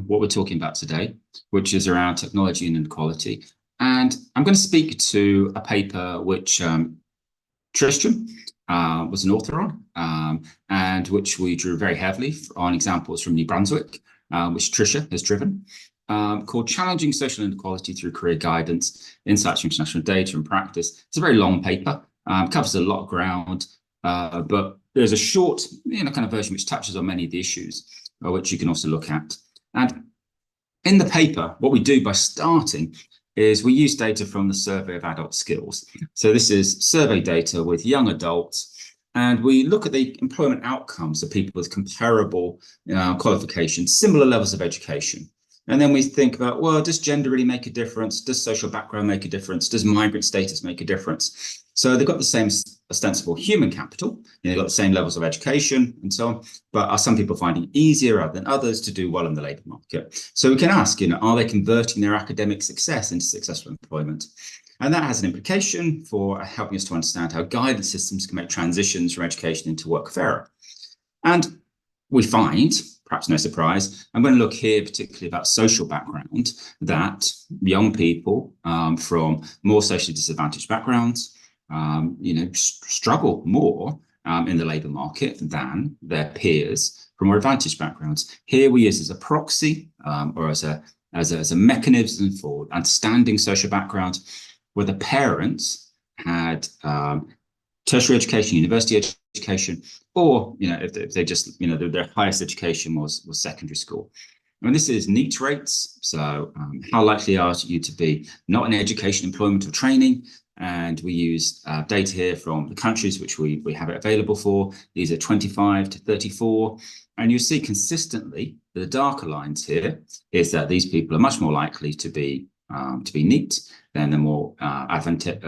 what we're talking about today, which is around technology and inequality. And I'm going to speak to a paper which Tristram was an author on, and which we drew very heavily on examples from New Brunswick, which Tricia has driven, called Challenging Social Inequality Through Career Guidance, Insights from International Data and Practice. It's a very long paper, covers a lot of ground, but there's a short kind of version which touches on many of the issues, which you can also look at. And in the paper, what we do by starting is we use data from the Survey of Adult Skills. So this is survey data with young adults, and we look at the employment outcomes of people with comparable qualifications, similar levels of education. And then we think about, well, does gender really make a difference? Does social background make a difference? Does migrant status make a difference? So they've got the same ostensible human capital, they've got the same levels of education and so on, but are some people finding it easier rather than others to do well in the labour market? So we can ask, are they converting their academic success into successful employment? And that has an implication for helping us to understand how guidance systems can make transitions from education into work fairer. And we find, perhaps no surprise, I'm going to look here particularly about social background, that young people from more socially disadvantaged backgrounds struggle more in the labour market than their peers from more advantaged backgrounds. Here we use as a proxy or as a mechanism for understanding social background, where the parents had tertiary education, university education, or if they just their highest education was secondary school. And this is NEET rates. So how likely are you to be not in education, employment, or training? And we use data here from the countries which we have it available for. These are 25 to 34. And you see consistently the darker lines here is that these people are much more likely to be NEET than the more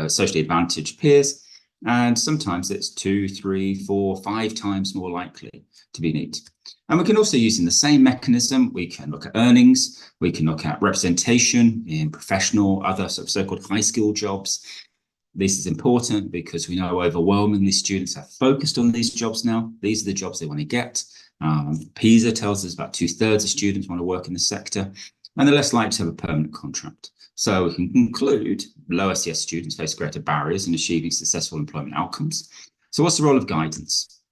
socially advantaged peers. And sometimes it's 2, 3, 4, 5 times more likely to be NEET. And we can also use in the same mechanism, we can look at earnings, we can look at representation in professional, other sort of so-called high-skill jobs. This is important because we know overwhelmingly students are focused on these jobs now. These are the jobs they want to get. PISA tells us about 2/3 of students want to work in the sector, and they're less likely to have a permanent contract. So we can conclude low SES students face greater barriers in achieving successful employment outcomes. So what's the role of guidance?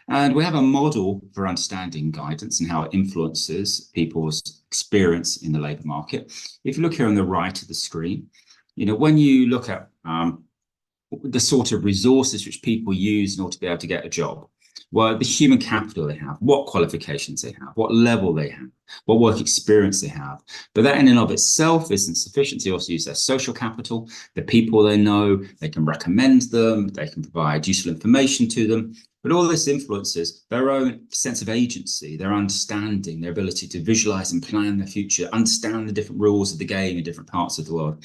And we have a model for understanding guidance and how it influences people's experience in the labour market. If you look here on the right of the screen, when you look at the sort of resources which people use in order to be able to get a job, well, the human capital they have, what qualifications they have, what level they have, what work experience they have. But that in and of itself isn't sufficient. They also use their social capital, the people they know, they can recommend them, they can provide useful information to them. But all this influences their own sense of agency, their understanding, their ability to visualize and plan their future, understand the different rules of the game in different parts of the world.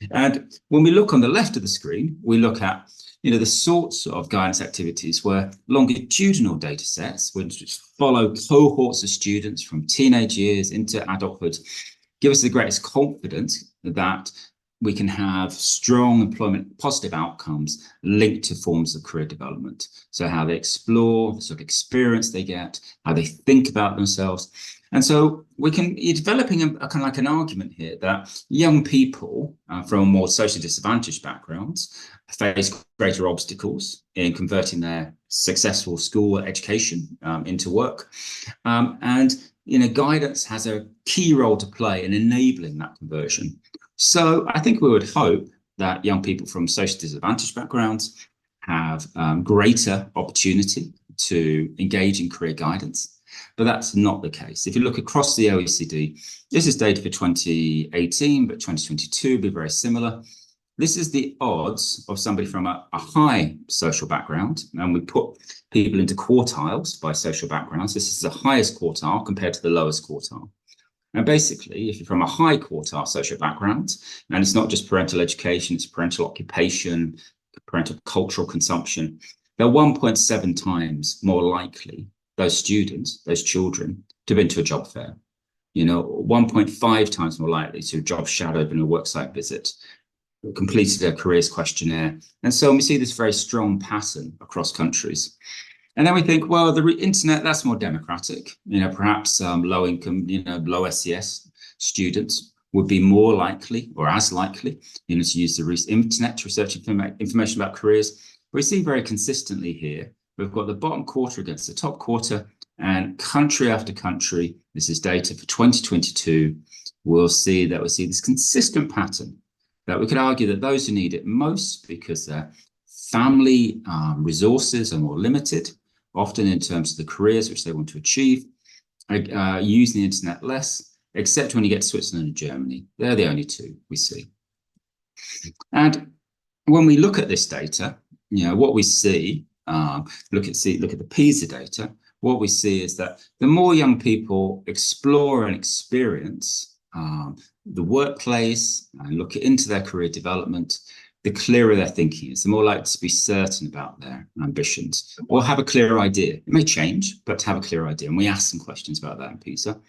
And when we look on the left of the screen, we look at the sorts of guidance activities where longitudinal data sets, which follow cohorts of students from teenage years into adulthood, give us the greatest confidence that we can have strong employment positive outcomes linked to forms of career development. So how they explore, the sort of experience they get, how they think about themselves. And so you're developing a kind of like an argument here that young people from more socially disadvantaged backgrounds face greater obstacles in converting their successful school education into work. And guidance has a key role to play in enabling that conversion. So I think we would hope that young people from socially disadvantaged backgrounds have greater opportunity to engage in career guidance. But that's not the case. If you look across the OECD, this is data for 2018, but 2022 will be very similar. This is the odds of somebody from a high social background, and we put people into quartiles by social backgrounds. This is the highest quartile compared to the lowest quartile. And basically, if you're from a high quartile social background, and it's not just parental education, it's parental occupation, parental cultural consumption, they're 1.7 times more likely, those students, those children, to have been to a job fair. 1.5 times more likely to have job shadowed in a worksite visit, completed a careers questionnaire. And so we see this very strong pattern across countries. And then we think, well, the internet, that's more democratic. Perhaps low income, low SES students would be more likely or as likely, to use the internet to research information about careers. We see very consistently here, we've got the bottom quarter against the top quarter, and country after country, this is data for 2022, we'll see this consistent pattern that we could argue that those who need it most because their family resources are more limited, often in terms of the careers which they want to achieve, use the internet less, except when you get to Switzerland and Germany. They're the only two we see. And when we look at this data, what we see, look at the PISA data, what we see is that the more young people explore and experience the workplace and look into their career development, the clearer their thinking is, the more likely to be certain about their ambitions or have a clearer idea. It may change, but to have a clear idea. And we ask some questions about that in PISA.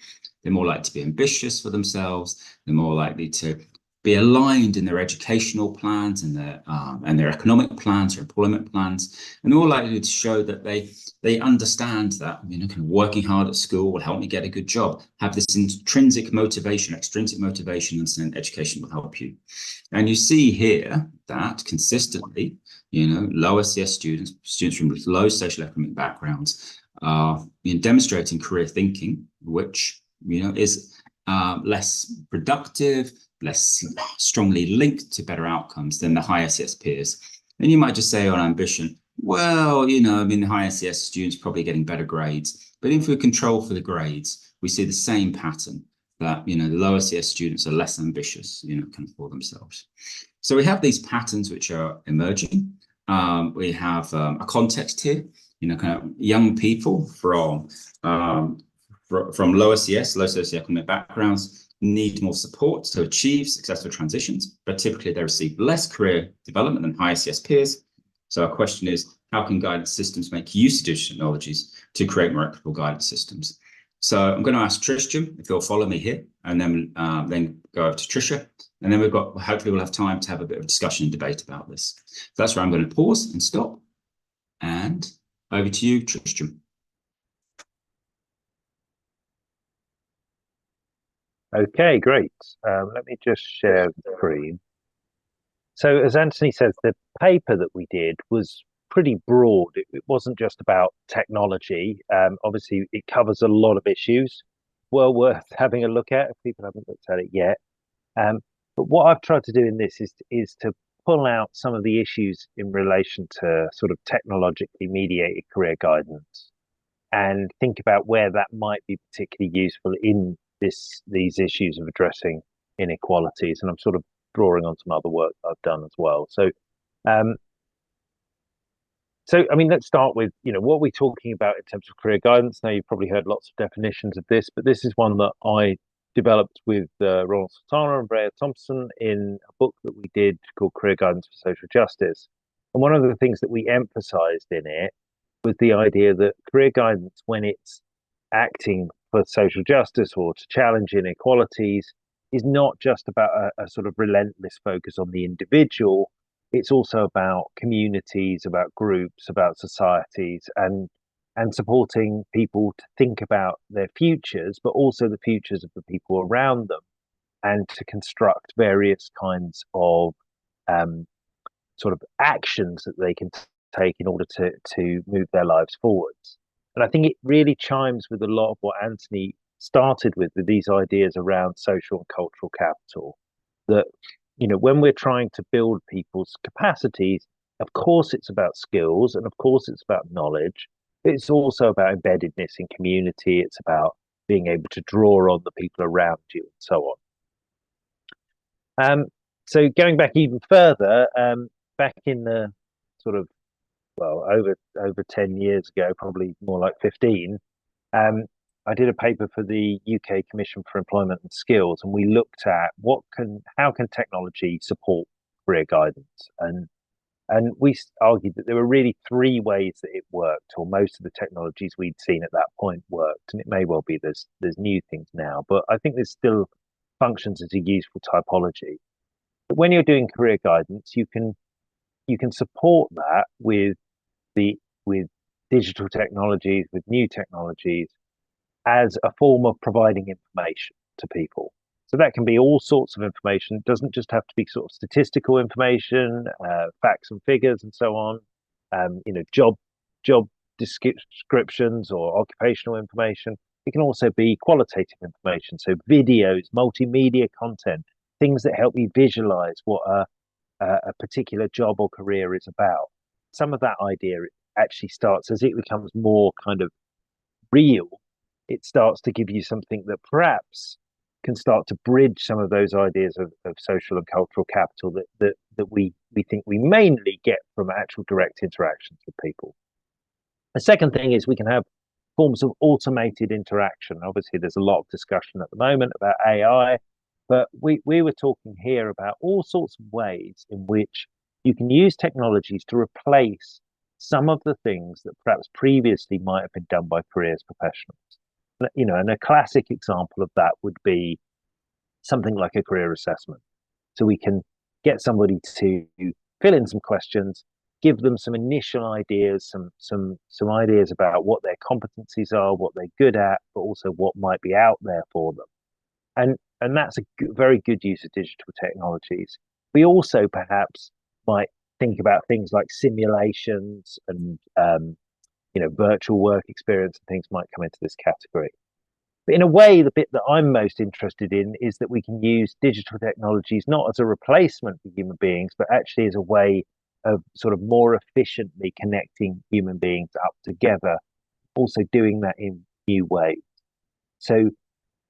They're more likely to be ambitious for themselves. They're more likely to be aligned in their educational plans and their economic plans or employment plans, and they're more likely to show that they understand that kind of working hard at school will help me get a good job, have this intrinsic motivation, extrinsic motivation, and then education will help you. And you see here that consistently, low SES students from low socioeconomic backgrounds are demonstrating career thinking, which is less productive, less strongly linked to better outcomes than the high SES peers. And you might just say on ambition, well, the high SES students probably getting better grades. But if we control for the grades, we see the same pattern that, the lower SES students are less ambitious, kind of for themselves. So we have these patterns which are emerging. We have a context here, kind of young people from low SES, low socioeconomic backgrounds, need more support to achieve successful transitions, but typically they receive less career development than high SES peers. So our question is, how can guidance systems make use of digital technologies to create more equitable guidance systems? So I'm going to ask Tristram if he'll follow me here, and then go over to Tricia, and then hopefully we'll have time to have a bit of discussion and debate about this. So that's where I'm going to pause and stop, and over to you, Tristram. Okay, great. Let me just share the screen. So as Anthony says, the paper that we did was pretty broad. It wasn't just about technology. Obviously, it covers a lot of issues. Well worth having a look at if people haven't looked at it yet. But what I've tried to do in this is to pull out some of the issues in relation to sort of technologically mediated career guidance and think about where that might be particularly useful in these issues of addressing inequalities. And I'm sort of drawing on some other work I've done as well. So I mean, let's start with, what we're talking about in terms of career guidance. Now, you've probably heard lots of definitions of this, but this is one that I developed with Ronald Sultana and Brea Thompson in a book that we did called Career Guidance for Social Justice. And one of the things that we emphasized in it was the idea that career guidance, when it's acting for social justice or to challenge inequalities, is not just about a sort of relentless focus on the individual. It's also about communities, about groups, about societies, and supporting people to think about their futures, but also the futures of the people around them, and to construct various kinds of sort of actions that they can take in order to move their lives forwards. And I think it really chimes with a lot of what Anthony started with these ideas around social and cultural capital. That, when we're trying to build people's capacities, of course it's about skills, and of course it's about knowledge. It's also about embeddedness in community. It's about being able to draw on the people around you and so on. So going back even further, back in the sort of, well, over 10 years ago, probably more like 15, I did a paper for the UK Commission for Employment and Skills, and we looked at how can technology support career guidance, and we argued that there were really three ways that it worked, or most of the technologies we'd seen at that point worked, and it may well be there's new things now, but I think there's still functions as a useful typology. But when you're doing career guidance, you can support that with digital technologies, with new technologies, as a form of providing information to people. So that can be all sorts of information. It doesn't just have to be sort of statistical information, facts and figures, and so on. Job descriptions or occupational information. It can also be qualitative information, so videos, multimedia content, things that help you visualize what a particular job or career is about. Some of that idea actually starts as it becomes more kind of real. It starts to give you something that perhaps can start to bridge some of those ideas of social and cultural capital that we think we mainly get from actual direct interactions with people. The second thing is we can have forms of automated interaction. Obviously, there's a lot of discussion at the moment about AI, but we were talking here about all sorts of ways in which you can use technologies to replace some of the things that perhaps previously might have been done by careers professionals. And a classic example of that would be something like a career assessment. So we can get somebody to fill in some questions, give them some initial ideas, some ideas about what their competencies are, what they're good at, but also what might be out there for them. And that's a very good use of digital technologies. We also perhaps might think about things like simulations and virtual work experience and things might come into this category. But in a way, the bit that I'm most interested in is that we can use digital technologies not as a replacement for human beings, but actually as a way of sort of more efficiently connecting human beings up together, also doing that in new ways. So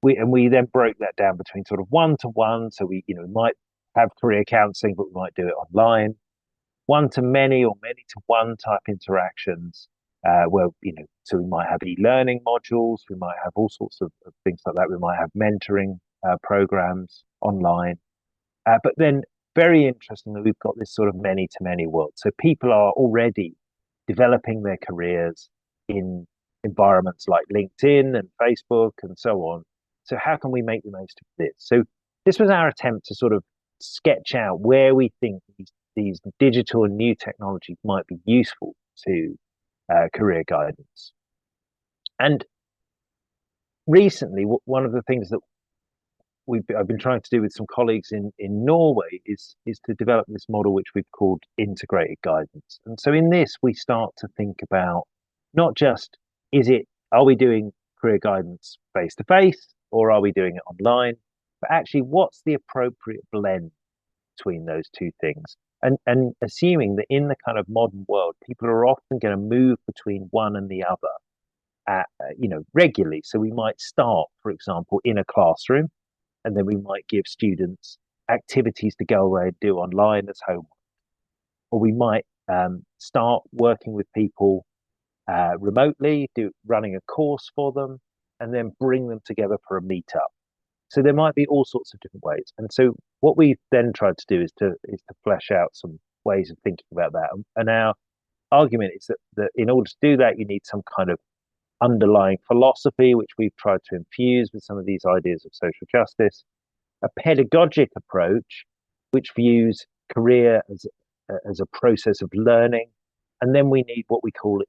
we then broke that down between sort of one-to-one. So we might have career counselling, but we might do it online. One-to-many or many-to-one type interactions, where so we might have e-learning modules, we might have all sorts of things like that. We might have mentoring programs online, but then very interestingly, we've got this sort of many-to-many world. So people are already developing their careers in environments like LinkedIn and Facebook and so on. So how can we make the most of this? So this was our attempt to sort of sketch out where we think these digital and new technologies might be useful to career guidance. And recently, one of the things that I've been trying to do with some colleagues in Norway is to develop this model which we've called integrated guidance. And so in this, we start to think about not just are we doing career guidance face to face or are we doing it online, but actually what's the appropriate blend between those two things? And assuming that in the kind of modern world, people are often going to move between one and the other, regularly. So we might start, for example, in a classroom, and then we might give students activities to go away and do online as homework. Or we might start working with people remotely, running a course for them, and then bring them together for a meetup. So there might be all sorts of different ways. And so what we've then tried to do is to flesh out some ways of thinking about that. And our argument is that in order to do that, you need some kind of underlying philosophy, which we've tried to infuse with some of these ideas of social justice, a pedagogic approach, which views career as a process of learning. And then we need what we call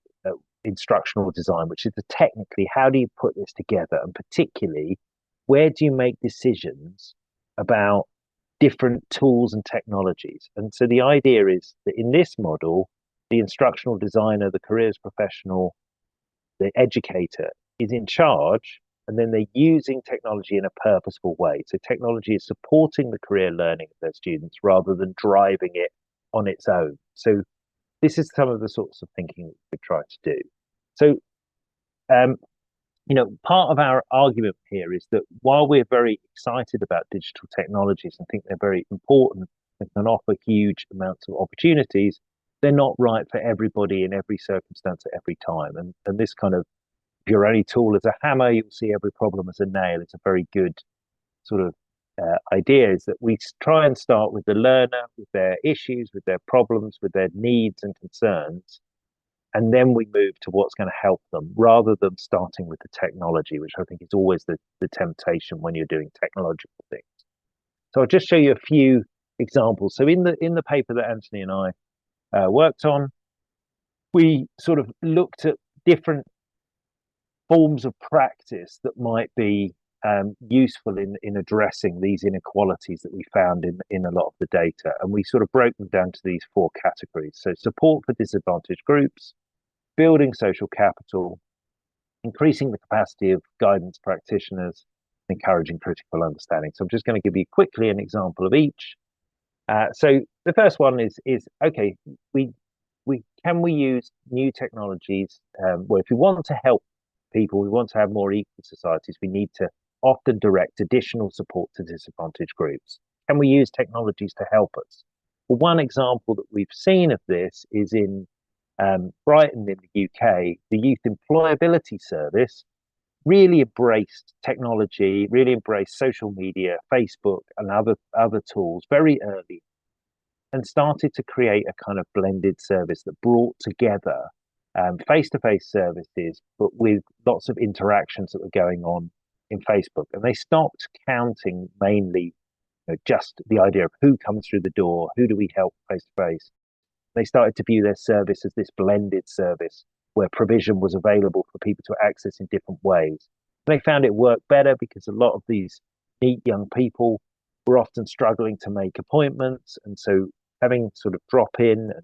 instructional design, which is technically, how do you put this together? And particularly, where do you make decisions about different tools and technologies? And so the idea is that in this model, the instructional designer, the careers professional, the educator is in charge, and then they're using technology in a purposeful way. So technology is supporting the career learning of their students rather than driving it on its own. So this is some of the sorts of thinking we try to do. So, part of our argument here is that while we're very excited about digital technologies and think they're very important and can offer huge amounts of opportunities, they're not right for everybody in every circumstance at every time. And this kind of, if your only tool is a hammer, you'll see every problem as a nail. It's a very good sort of idea, is that we try and start with the learner, with their issues, with their problems, with their needs and concerns, and then we move to what's going to help them, rather than starting with the technology, which I think is always the temptation when you're doing technological things. So I'll just show you a few examples. So in the paper that Anthony and I worked on, we sort of looked at different forms of practice that might be useful in addressing these inequalities that we found in a lot of the data. And we sort of broke them down to these 4 categories. So support for disadvantaged groups, building social capital, increasing the capacity of guidance practitioners, encouraging critical understanding. So I'm just going to give you quickly an example of each. So the first one is okay, we can we use new technologies? Well, if we want to help people, we want to have more equal societies, we need to often direct additional support to disadvantaged groups. Can we use technologies to help us? Well, one example that we've seen of this is in Brighton in the UK. The Youth Employability Service really embraced technology, really embraced social media, Facebook and other tools very early, and started to create a kind of blended service that brought together face-to-face services, but with lots of interactions that were going on in Facebook. And they stopped counting mainly just the idea of who comes through the door, who do we help face-to-face. They started to view their service as this blended service where provision was available for people to access in different ways. They found it worked better because a lot of these neat young people were often struggling to make appointments. And so having sort of drop-in and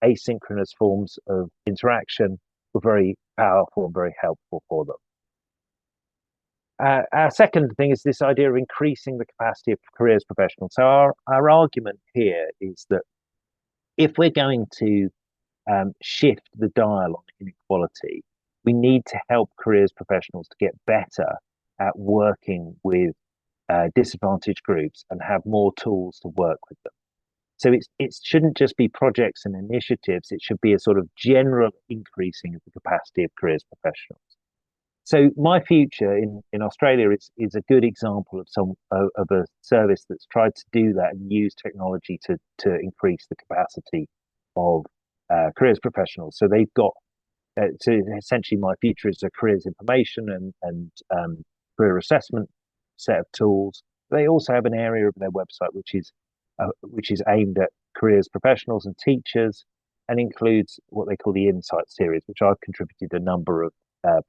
asynchronous forms of interaction were very powerful and very helpful for them. Our second thing is this idea of increasing the capacity of careers professionals. So our argument here is that if we're going to shift the dial on inequality, we need to help careers professionals to get better at working with disadvantaged groups and have more tools to work with them. So it shouldn't just be projects and initiatives, it should be a sort of general increasing of the capacity of careers professionals. So My Future in Australia is a good example of a service that's tried to do that and use technology to increase the capacity of careers professionals. So they've got so essentially My Future is a careers information and career assessment set of tools. They also have an area of their website which is aimed at careers professionals and teachers, and includes what they call the Insight series, which I've contributed a number of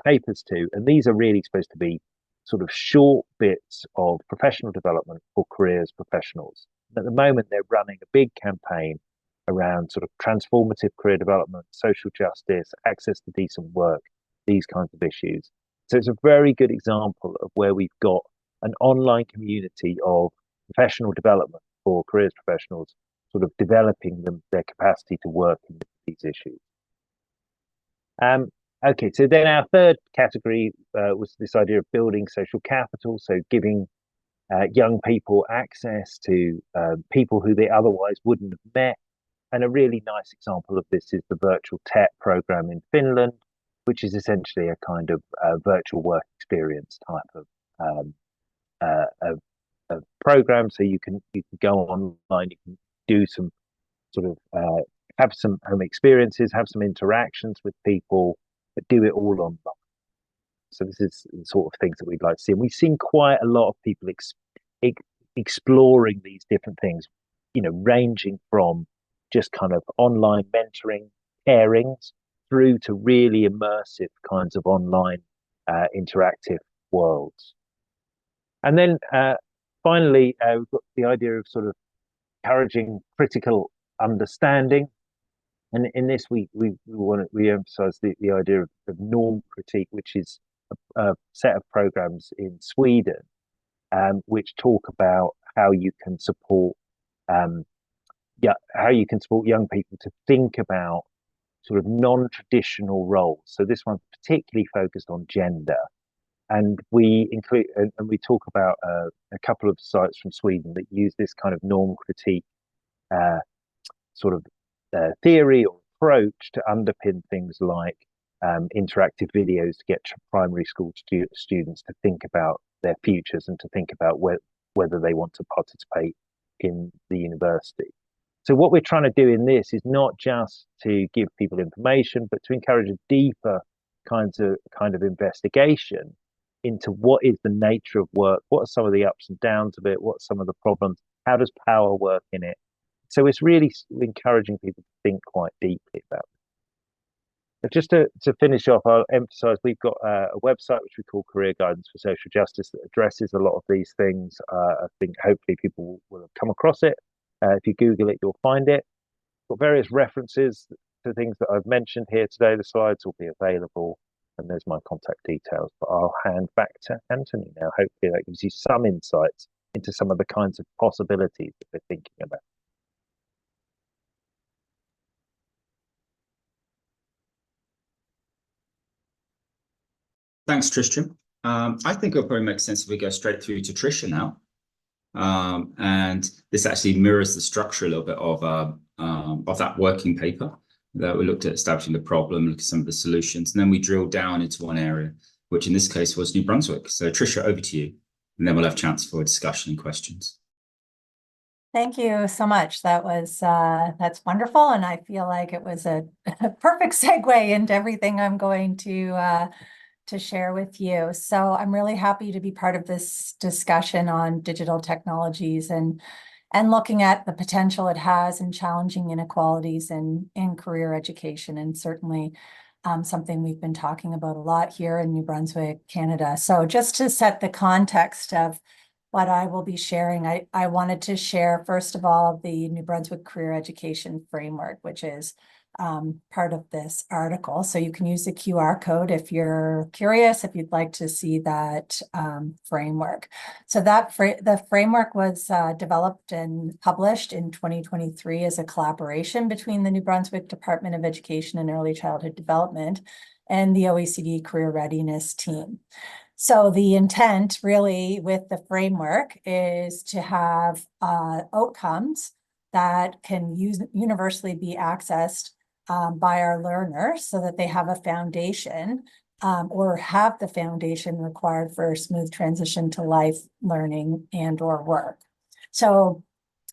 papers to. And these are really supposed to be sort of short bits of professional development for careers professionals. And at the moment, they're running a big campaign around sort of transformative career development, social justice, access to decent work, these kinds of issues. So it's a very good example of where we've got an online community of professional development for careers professionals, sort of developing their capacity to work in these issues. Okay, so then our third category was this idea of building social capital, so giving young people access to people who they otherwise wouldn't have met. And a really nice example of this is the virtual TET program in Finland, which is essentially a kind of virtual work experience type of program. So you can go online, you can do some sort of have some home experiences, have some interactions with people, but do it all online. So this is the sort of things that we'd like to see. And we've seen quite a lot of people exploring these different things, ranging from just kind of online mentoring, pairings, through to really immersive kinds of online interactive worlds. And then finally, we've got the idea of sort of encouraging critical understanding. And in this, we emphasize the idea of norm critique, which is a set of programs in Sweden, which talk about how you can support young people to think about sort of non-traditional roles. So this one's particularly focused on gender. And we include, and we talk about a couple of sites from Sweden that use this kind of norm critique sort of theory or approach to underpin things like interactive videos to get primary school students to think about their futures and to think about whether they want to participate in the university. So what we're trying to do in this is not just to give people information, but to encourage a deeper kind of investigation into what is the nature of work, what are some of the ups and downs of it, what are some of the problems, how does power work in it. So it's really encouraging people to think quite deeply about it. Just to finish off, I'll emphasize we've got a website which we call Career Guidance for Social Justice that addresses a lot of these things. I think hopefully people will have come across it. If you Google it, you'll find it. Got various references to things that I've mentioned here today. The slides will be available, and there's my contact details. But I'll hand back to Anthony now. Hopefully that gives you some insights into some of the kinds of possibilities that we're thinking about. Thanks, Tristram. I think it'll probably make sense if we go straight through to Tricia now. And this actually mirrors the structure a little bit of that working paper that we looked at establishing the problem, look at some of the solutions, and then we drilled down into one area, which in this case was New Brunswick. So Tricia, over to you, and then we'll have a chance for discussion and questions. Thank you so much. That was that's wonderful, and I feel like it was a perfect segue into everything I'm going to share with you. So I'm really happy to be part of this discussion on digital technologies and looking at the potential it has in challenging inequalities in career education, and certainly something we've been talking about a lot here in New Brunswick, Canada. So just to set the context of what I will be sharing, I wanted to share, first of all, the New Brunswick Career Education Framework, which is part of this article. So you can use the QR code if you're curious, if you'd like to see that framework. So that the framework was developed and published in 2023 as a collaboration between the New Brunswick Department of Education and Early Childhood Development and the OECD Career Readiness team. So the intent really with the framework is to have outcomes that can universally be accessed by our learners so that they have a foundation or have the foundation required for a smooth transition to life, learning, and or work. So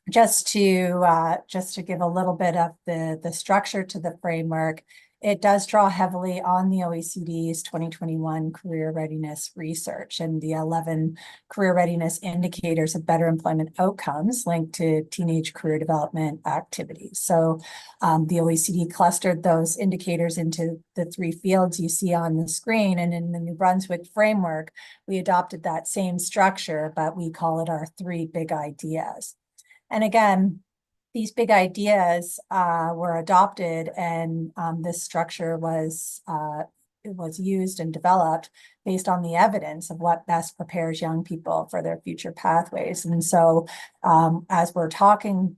just to give a little bit of the structure to the framework, it does draw heavily on the OECD's 2021 career readiness research and the 11 career readiness indicators of better employment outcomes linked to teenage career development activities. So the OECD clustered those indicators into the 3 fields you see on the screen. And in the New Brunswick framework, we adopted that same structure, but we call it our 3 big ideas. And again, these big ideas were adopted, and this structure was used and developed based on the evidence of what best prepares young people for their future pathways. And so as we're talking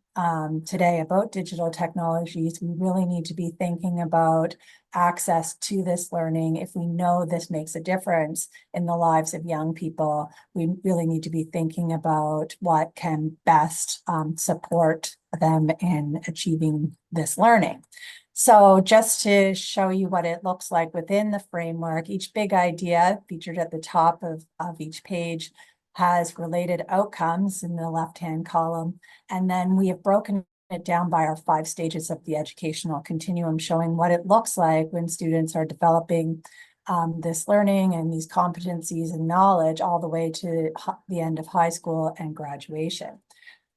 today about digital technologies, we really need to be thinking about access to this learning. If we know this makes a difference in the lives of young people, we really need to be thinking about what can best support them in achieving this learning. So just to show you what it looks like within the framework, each big idea featured at the top of each page has related outcomes in the left-hand column. And then we have broken it down by our 5 stages of the educational continuum, showing what it looks like when students are developing this learning and these competencies and knowledge all the way to the end of high school and graduation.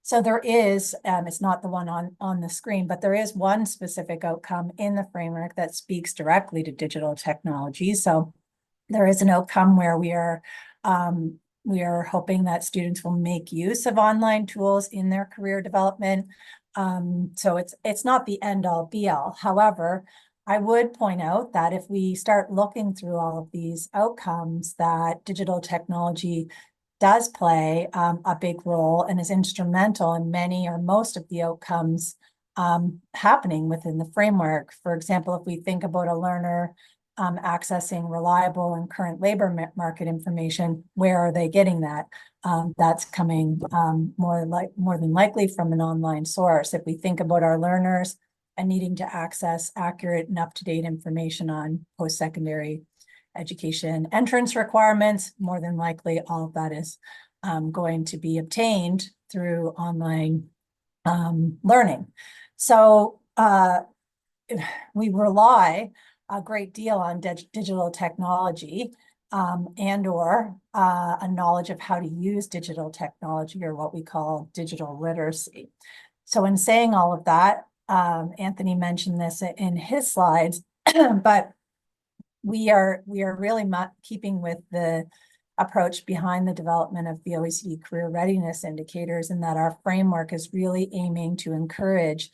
So there is, it's not the one on the screen, but there is one specific outcome in the framework that speaks directly to digital technology. So there is an outcome where we are hoping that students will make use of online tools in their career development. So it's not the end all be all. However, I would point out that if we start looking through all of these outcomes, that digital technology does play a big role and is instrumental in many or most of the outcomes happening within the framework. For example, if we think about a learner accessing reliable and current labor market information, where are they getting that? That's coming more than likely from an online source. If we think about our learners and needing to access accurate and up-to-date information on post-secondary education entrance requirements, more than likely all of that is going to be obtained through online learning. So we rely a great deal on digital technology and or a knowledge of how to use digital technology, or what we call digital literacy. So in saying all of that, Anthony mentioned this in his slides, But we are really keeping with the approach behind the development of the OECD career readiness indicators, in that our framework is really aiming to encourage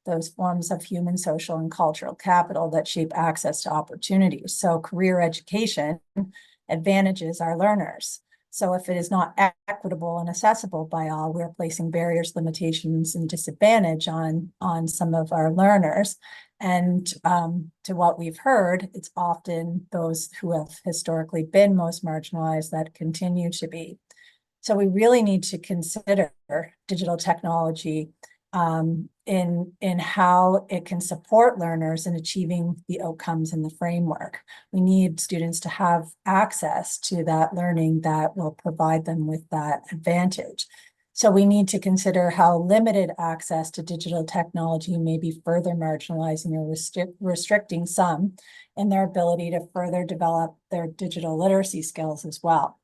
those forms of human, social, and cultural capital that shape access to opportunities. So career education advantages our learners. So if it is not equitable and accessible by all, we're placing barriers, limitations, and disadvantage on some of our learners. And to what we've heard, it's often those who have historically been most marginalized that continue to be. So we really need to consider digital technology in how it can support learners in achieving the outcomes in the framework. We need students to have access to that learning that will provide them with that advantage. So we need to consider how limited access to digital technology may be further marginalizing or restricting some in their ability to further develop their digital literacy skills as well.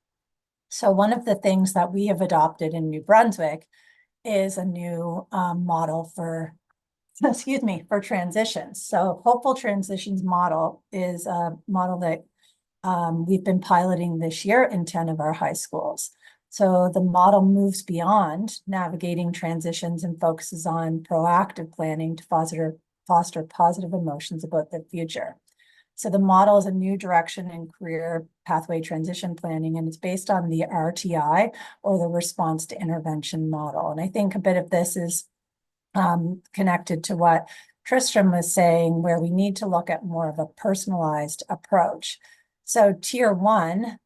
So one of the things that we have adopted in New Brunswick is a new model for, for transitions. So Hopeful Transitions model is a model that we've been piloting this year in 10 of our high schools. So the model moves beyond navigating transitions and focuses on proactive planning to foster positive emotions about the future. So the model is a new direction in career pathway transition planning, and it's based on the RTI, or the response to intervention model. And I think a bit of this is connected to what Tristram was saying, where we need to look at more of a personalized approach. So tier 1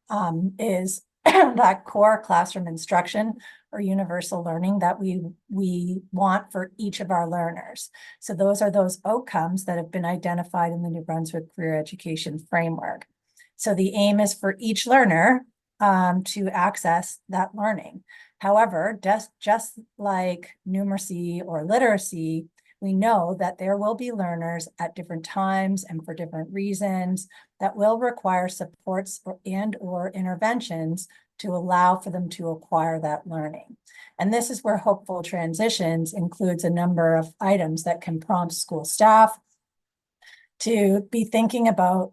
is that core classroom instruction or universal learning that we want for each of our learners. So those are those outcomes that have been identified in the New Brunswick Career Education Framework. So the aim is for each learner to access that learning. However, just like numeracy or literacy, we know that there will be learners at different times and for different reasons that will require supports or interventions to allow for them to acquire that learning. And this is where Hopeful Transitions includes a number of items that can prompt school staff to be thinking about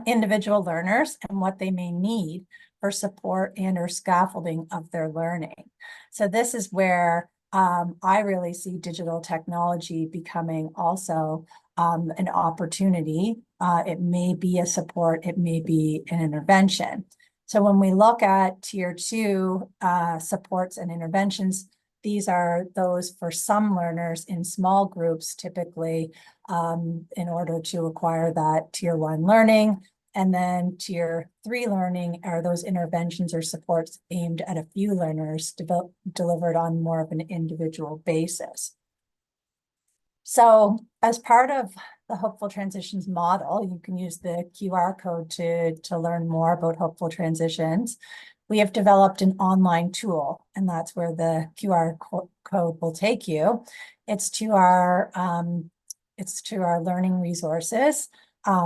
individual learners and what they may need for support and or scaffolding of their learning. So this is where I really see digital technology becoming also an opportunity. It may be a support, it may be an intervention. So when we look at tier 2 supports and interventions, these are those for some learners in small groups, typically in order to acquire that tier 1 learning. And then tier 3 learning are those interventions or supports aimed at a few learners delivered on more of an individual basis. So as part of the Hopeful Transitions model, you can use the QR code to learn more about Hopeful Transitions. We have developed an online tool, and that's where the QR code will take you. It's to our learning resources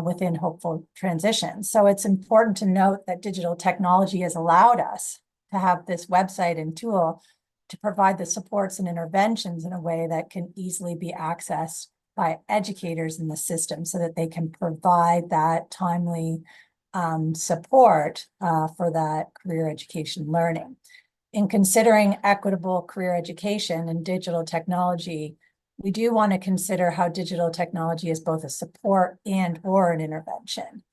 within Hopeful Transitions. So it's important to note that digital technology has allowed us to have this website and tool to provide the supports and interventions in a way that can easily be accessed by educators in the system so that they can provide that timely support for that career education learning. In considering equitable career education and digital technology, we do want to consider how digital technology is both a support and or an intervention.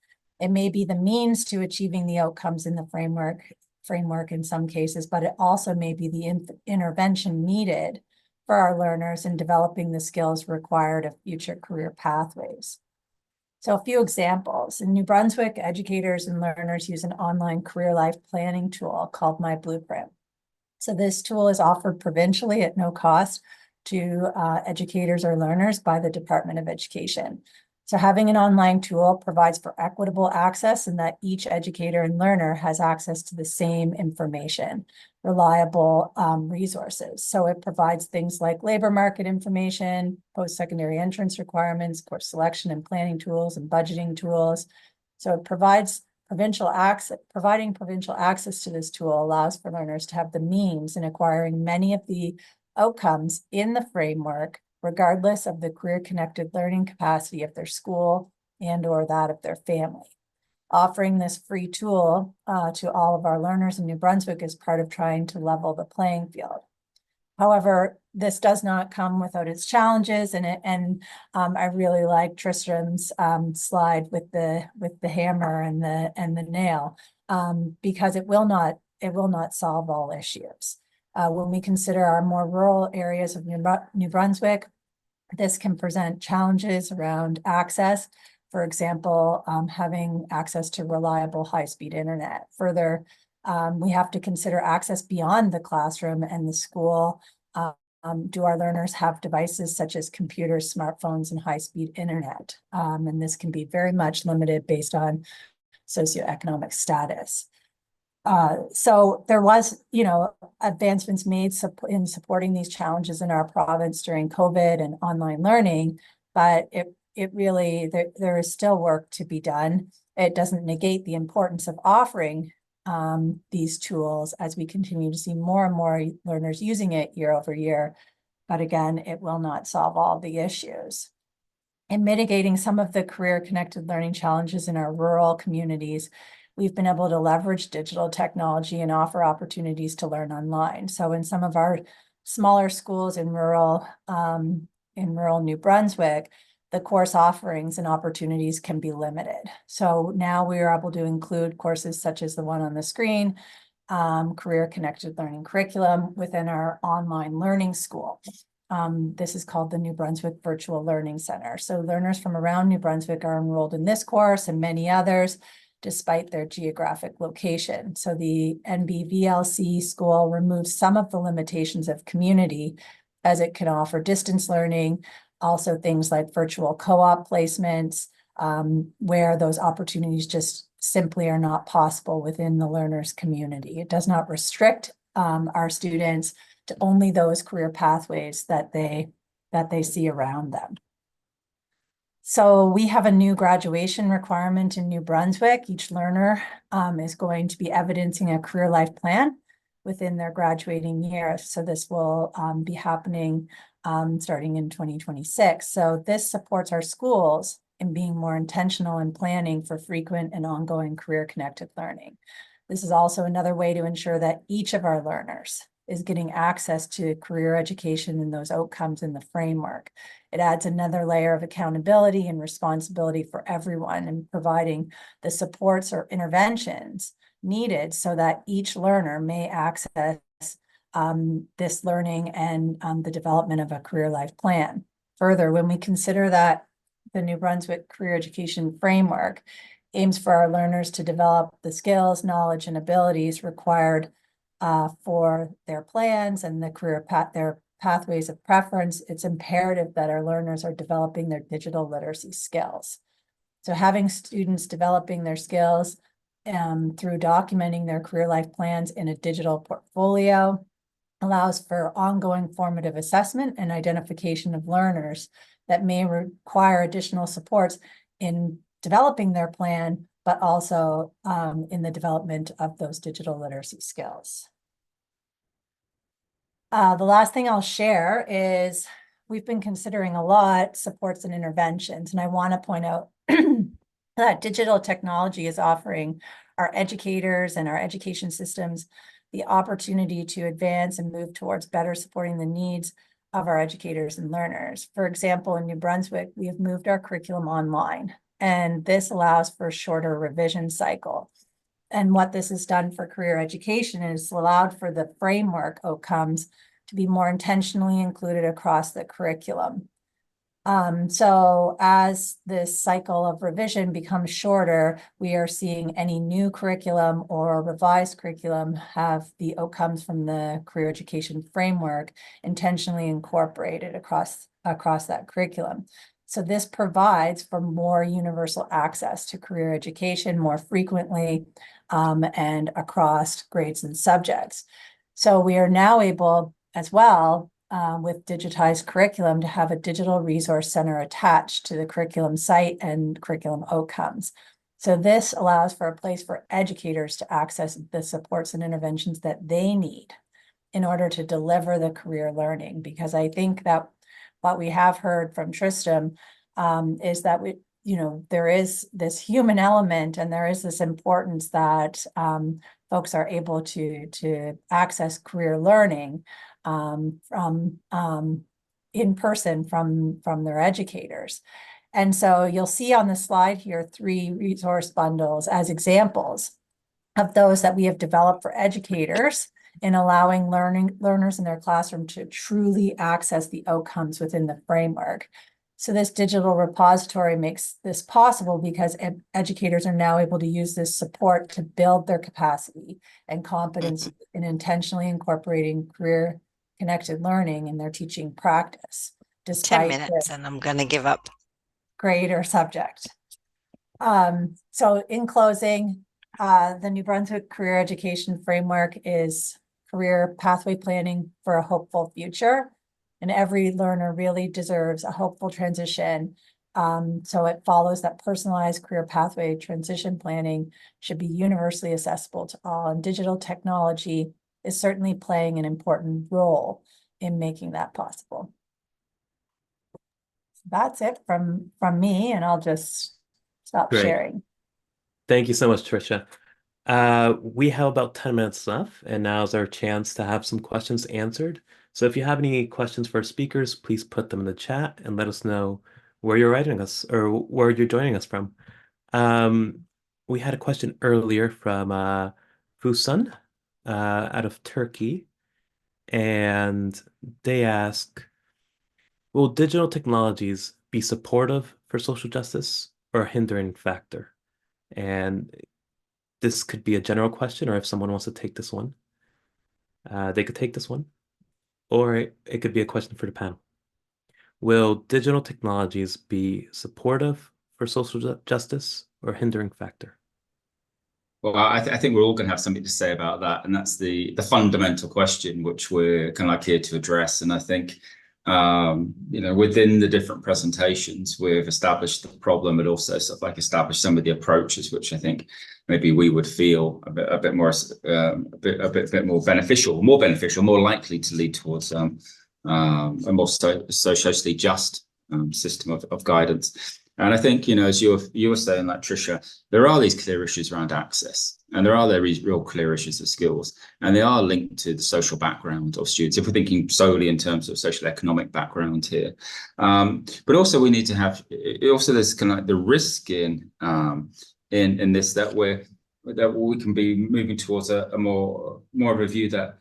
It may be the means to achieving the outcomes in the framework in some cases, but it also may be the intervention needed for our learners in developing the skills required of future career pathways. So a few examples. In New Brunswick, educators and learners use an online career life planning tool called My Blueprint. So this tool is offered provincially at no cost to educators or learners by the Department of Education. So having an online tool provides for equitable access in that each educator and learner has access to the same information, reliable resources. So it provides things like labor market information, post-secondary entrance requirements, course selection and planning tools, and budgeting tools. So it provides provincial access. Providing provincial access to this tool allows for learners to have the means in acquiring many of the outcomes in the framework, regardless of the career-connected learning capacity of their school, and or that of their family. Offering this free tool to all of our learners in New Brunswick is part of trying to level the playing field. However, this does not come without its challenges, and I really like Tristram's slide with the hammer and the nail, because it will not solve all issues. When we consider our more rural areas of New Brunswick, this can present challenges around access. For example, having access to reliable high-speed internet. Further, we have to consider access beyond the classroom and the school. Do our learners have devices such as computers, smartphones, and high-speed internet? And this can be very much limited based on socioeconomic status. So there was, advancements made in supporting these challenges in our province during COVID and online learning, but it really, there is still work to be done. It doesn't negate the importance of offering these tools as we continue to see more and more learners using it year over year. But again, it will not solve all the issues. In mitigating some of the career-connected learning challenges in our rural communities, we've been able to leverage digital technology and offer opportunities to learn online. So in some of our smaller schools in rural New Brunswick, the course offerings and opportunities can be limited. So now we are able to include courses such as the one on the screen, career-connected learning curriculum within our online learning school. This is called the New Brunswick Virtual Learning Center. So learners from around New Brunswick are enrolled in this course and many others, despite their geographic location. So the NBVLC school removes some of the limitations of community, as it can offer distance learning, also things like virtual co-op placements, where those opportunities just simply are not possible within the learner's community. It does not restrict our students to only those career pathways that they see around them. So we have a new graduation requirement in New Brunswick. Each learner is going to be evidencing a career life plan within their graduating year. So this will be happening starting in 2026. So this supports our schools in being more intentional in planning for frequent and ongoing career-connected learning. This is also another way to ensure that each of our learners is getting access to career education and those outcomes in the framework. It adds another layer of accountability and responsibility for everyone in providing the supports or interventions needed so that each learner may access this learning and the development of a career life plan. Further, when we consider that the New Brunswick Career Education Framework aims for our learners to develop the skills, knowledge, and abilities required for their plans and the career their pathways of preference, it's imperative that our learners are developing their digital literacy skills. So having students developing their skills through documenting their career life plans in a digital portfolio allows for ongoing formative assessment and identification of learners that may require additional supports in developing their plan, but also in the development of those digital literacy skills. The last thing I'll share is we've been considering a lot supports and interventions, and I want to point out that digital technology is offering our educators and our education systems the opportunity to advance and move towards better supporting the needs of our educators and learners. For example, in New Brunswick, we have moved our curriculum online, and this allows for a shorter revision cycle. And what this has done for career education is allowed for the framework outcomes to be more intentionally included across the curriculum. So as this cycle of revision becomes shorter, we are seeing any new curriculum or revised curriculum have the outcomes from the career education framework intentionally incorporated across that curriculum. So this provides for more universal access to career education more frequently and across grades and subjects. So we are now able as well with digitized curriculum to have a digital resource center attached to the curriculum site and curriculum outcomes. So this allows for a place for educators to access the supports and interventions that they need in order to deliver the career learning, because I think that what we have heard from Tristram is that there is this human element, and there is this importance that folks are able to access career learning from in person from their educators. And so you'll see on the slide here 3 resource bundles as examples of those that we have developed for educators in allowing learners in their classroom to truly access the outcomes within the framework. So this digital repository makes this possible because educators are now able to use this support to build their capacity and competence in intentionally incorporating career-connected learning in their teaching practice, 10 despite minutes and I'm going to give up. grade or subject. So in closing, the New Brunswick Career Education Framework is career pathway planning for a hopeful future. And every learner really deserves a hopeful transition. So it follows that personalized career pathway transition planning should be universally accessible to all. And digital technology is certainly playing an important role in making that possible. That's it from me, and I'll just stop sharing. Thank you so much, Tricia. We have about 10 minutes left, and now's our chance to have some questions answered. So if you have any questions for our speakers, please put them in the chat and let us know where you're writing us or where you're joining us from. We had a question earlier from Fusun out of Turkey, and they ask, will digital technologies be supportive for social justice or a hindering factor? And this could be a general question, or if someone wants to take this one, they could take this one. Or it could be a question for the panel. Will digital technologies be supportive for social justice or a hindering factor? Well, I think we're all going to have something to say about that, and that's the fundamental question which we're kind of like here to address. And I think within the different presentations, we've established the problem, but also sort of like established some of the approaches, which I think maybe we would feel a bit more beneficial, more likely to lead towards a more socially just system of guidance. And I think, as you were saying, like Tricia, there are these clear issues around access, and there are real clear issues of skills, and they are linked to the social background of students, if we're thinking solely in terms of social economic background here. But also we need to have, there's kind of like the risk in this that we can be moving towards a more of a view that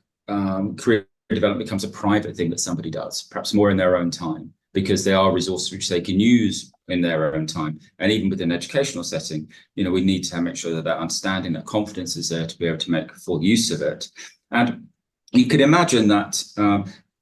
career development becomes a private thing that somebody does, perhaps more in their own time, because they are resources which they can use in their own time. And even within an educational setting, we need to make sure that understanding, that confidence is there to be able to make full use of it. And you could imagine that,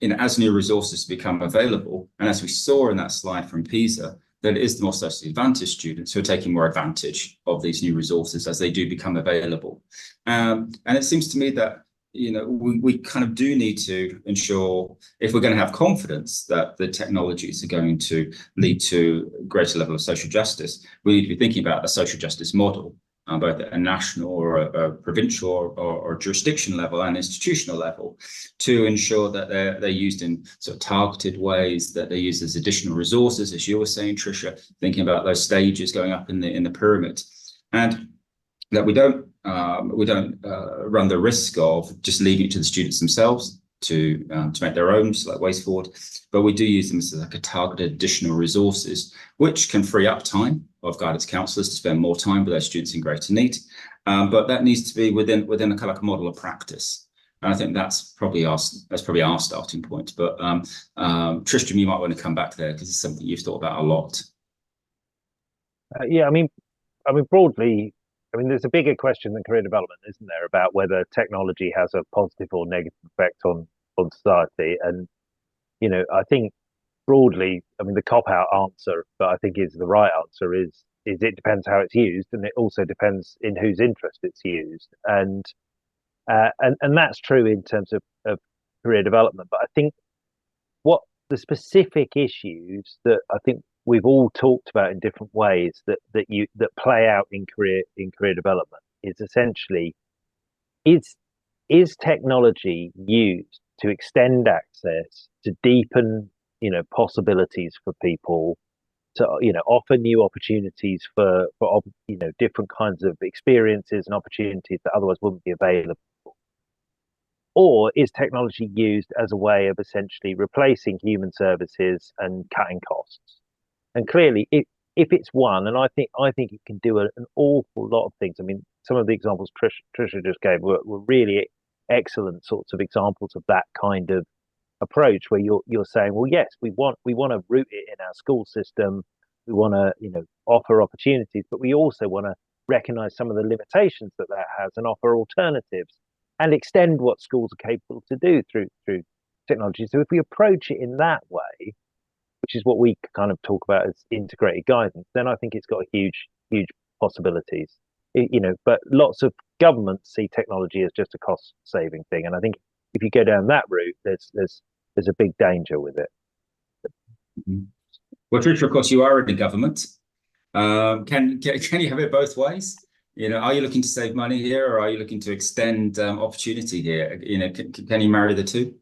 as new resources become available, and as we saw in that slide from PISA, that it is the more socially advantaged students who are taking more advantage of these new resources as they do become available. And it seems to me that we kind of do need to ensure, if we're going to have confidence that the technologies are going to lead to a greater level of social justice, we need to be thinking about a social justice model, both at a national or a provincial or jurisdiction level and institutional level, to ensure that they're used in sort of targeted ways, that they're used as additional resources, as you were saying, Tricia, thinking about those stages going up in the pyramid, and that we don't run the risk of just leaving it to the students themselves to make their own ways forward, but we do use them as like a targeted additional resources, which can free up time of guidance counsellors to spend more time with their students in greater need. But that needs to be within a kind of like a model of practice. And I think that's probably our starting point. But Tristram, you might want to come back there because it's something you've thought about a lot. Yeah, I mean, broadly, there's a bigger question than career development, isn't there, about whether technology has a positive or negative effect on society. And, I think broadly, the cop-out answer, but I think is the right answer, is it depends how it's used, and it also depends in whose interest it's used. And that's true in terms of career development. But I think what the specific issues that I think we've all talked about in different ways that play out in career development is essentially, is technology used to extend access, to deepen possibilities for people, to offer new opportunities for different kinds of experiences and opportunities that otherwise wouldn't be available? Or is technology used as a way of essentially replacing human services and cutting costs? And clearly, if it's one, and I think it can do an awful lot of things. I mean, some of the examples Tricia just gave were really excellent sorts of examples of that kind of approach, where you're saying, well, yes, we want to root it in our school system, we want to offer opportunities, but we also want to recognize some of the limitations that has and offer alternatives and extend what schools are capable to do through technology. So if we approach it in that way, which is what we kind of talk about as integrated guidance, then I think it's got huge possibilities. But lots of governments see technology as just a cost-saving thing, and I think if you go down that route, there's a big danger with it. Well, Tricia, of course, you are in the government. Can you have it both ways? Are you looking to save money here, or are you looking to extend opportunity here? Can you marry the two,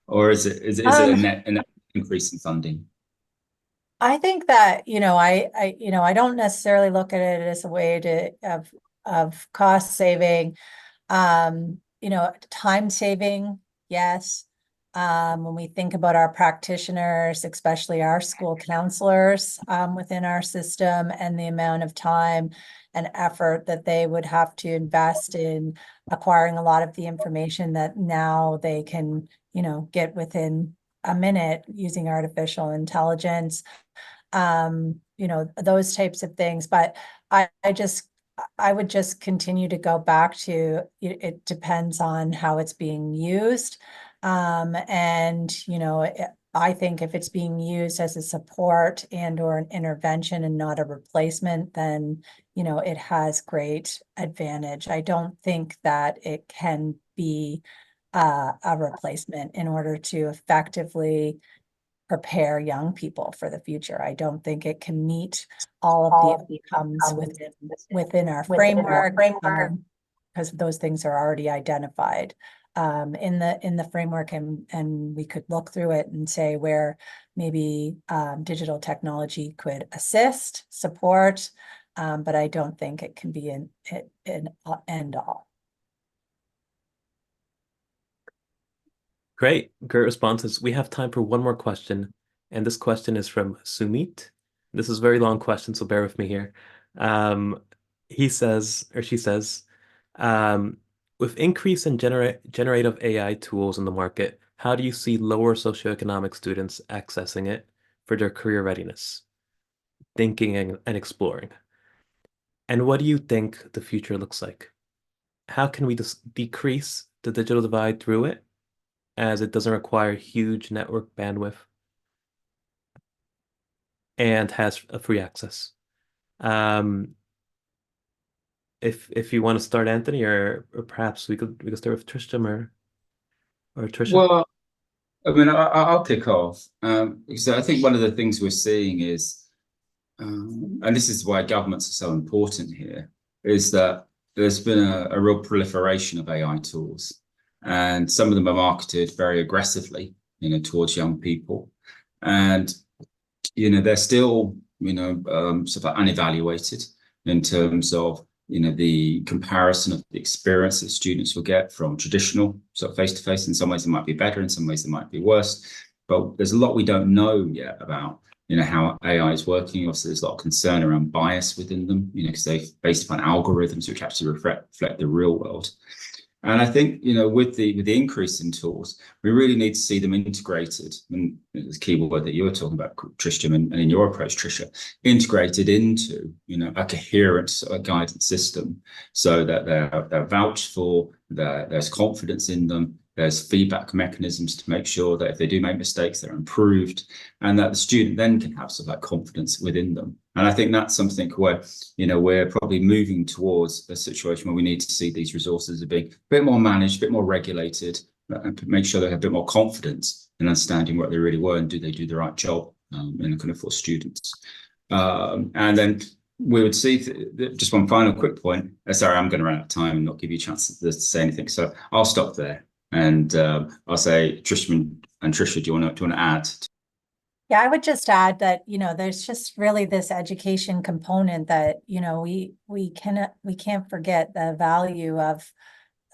or is it a net increase in funding? I think that I don't necessarily look at it as a way of cost saving. Time saving, yes. When we think about our practitioners, especially our school counselors within our system, and the amount of time and effort that they would have to invest in acquiring a lot of the information that now they can, get within a minute using artificial intelligence, those types of things. But I would just continue to go back to it depends on how it's being used. I think if it's being used as a support and or an intervention and not a replacement, then, it has great advantage. I don't think that it can be a replacement in order to effectively prepare young people for the future. I don't think it can meet all of the outcomes within our framework, because those things are already identified in the framework, and we could look through it and say where maybe digital technology could assist, support, but I don't think it can be an end all. Great responses. We have time for one more question, and this question is from Sumit. This is a very long question, so bear with me here. He says, or she says, with increase in generative AI tools in the market, how do you see lower socioeconomic students accessing it for their career readiness, thinking and exploring? And what do you think the future looks like? How can we decrease the digital divide through it, as it doesn't require huge network bandwidth and has a free access? If you want to start, Anthony, or perhaps we could start with Tristram or Tricia. Well, I mean, I'll kick off because I think one of the things we're seeing is, and this is why governments are so important here, is that there's been a real proliferation of AI tools, and some of them are marketed very aggressively, towards young people, and they're still sort of unevaluated in terms of the comparison of the experience that students will get from traditional sort of face-to-face. In some ways it might be better, in some ways it might be worse, but there's a lot we don't know yet about how AI is working. Also, there's a lot of concern around bias within them, because they're based upon algorithms which actually reflect the real world. And I think, with the increase in tools, we really need to see them integrated. And the key word that you were talking about, Tristram, and in your approach, Tricia, integrated into, a coherent guidance system, so that they're vouched for, there's confidence in them, there's feedback mechanisms to make sure that if they do make mistakes, they're improved, and that the student then can have sort of that confidence within them. And I think that's something where, we're probably moving towards a situation where we need to see these resources as being a bit more managed, a bit more regulated, and make sure they have a bit more confidence in understanding what they really were and do they do the right job kind of for students. And then we would see just one final quick point. Sorry, I'm going to run out of time and not give you a chance to say anything. So I'll stop there. And I'll say, Tristram and Tricia, do you want to add? Yeah, I would just add that, there's just really this education component that, we can't forget the value of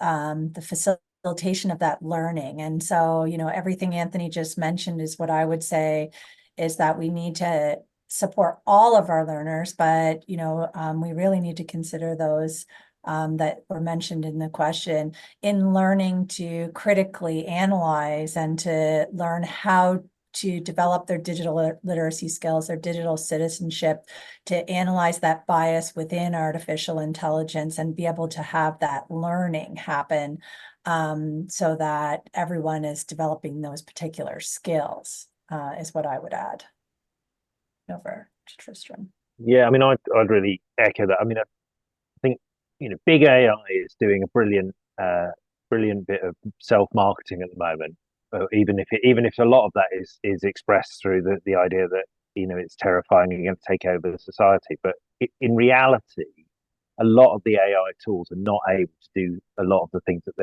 the facilitation of that learning. And so, everything Anthony just mentioned is what I would say is that we need to support all of our learners, but, we really need to consider those that were mentioned in the question in learning to critically analyze and to learn how to develop their digital literacy skills, their digital citizenship, to analyze that bias within artificial intelligence and be able to have that learning happen so that everyone is developing those particular skills, is what I would add. Over to Tristram. Yeah, I mean, I'd really echo that. I mean, I think, big AI is doing a brilliant bit of self-marketing at the moment. Even if a lot of that is expressed through the idea that it's terrifying and going to take over the society, but in reality, a lot of the AI tools are not able to do a lot of the things that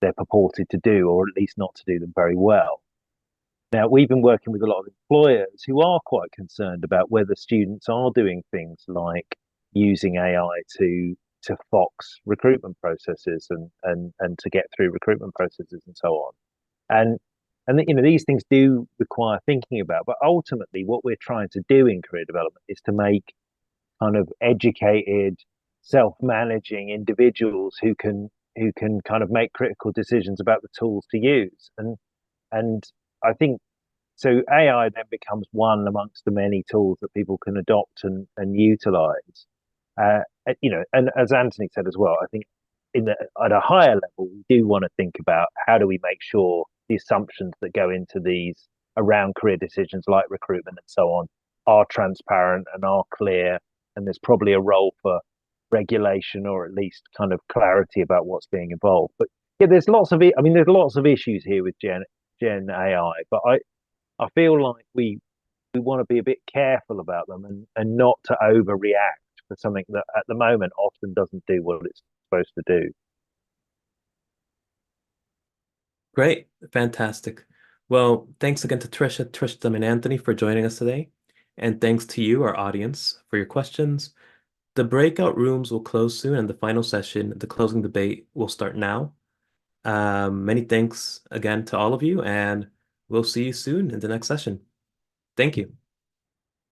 they're purported to do, or at least not to do them very well. Now, we've been working with a lot of employers who are quite concerned about whether students are doing things like using AI to fox recruitment processes and to get through recruitment processes and so on. And these things do require thinking about, but ultimately what we're trying to do in career development is to make kind of educated, self-managing individuals who can kind of make critical decisions about the tools to use. And I think so AI then becomes one amongst the many tools that people can adopt and utilize. And as Anthony said as well, I think at a higher level, we do want to think about how do we make sure the assumptions that go into these around career decisions like recruitment and so on are transparent and are clear. And there's probably a role for regulation or at least kind of clarity about what's being involved. But yeah, there's lots of issues here with Gen AI, but I feel like we want to be a bit careful about them and not to overreact for something that at the moment often doesn't do what it's supposed to do. Great. Fantastic. Well, thanks again to Tricia, Tristram, and Anthony for joining us today. And thanks to you, our audience, for your questions. The breakout rooms will close soon, and the final session, the closing debate, will start now. Many thanks again to all of you, and we'll see you soon in the next session. Thank you.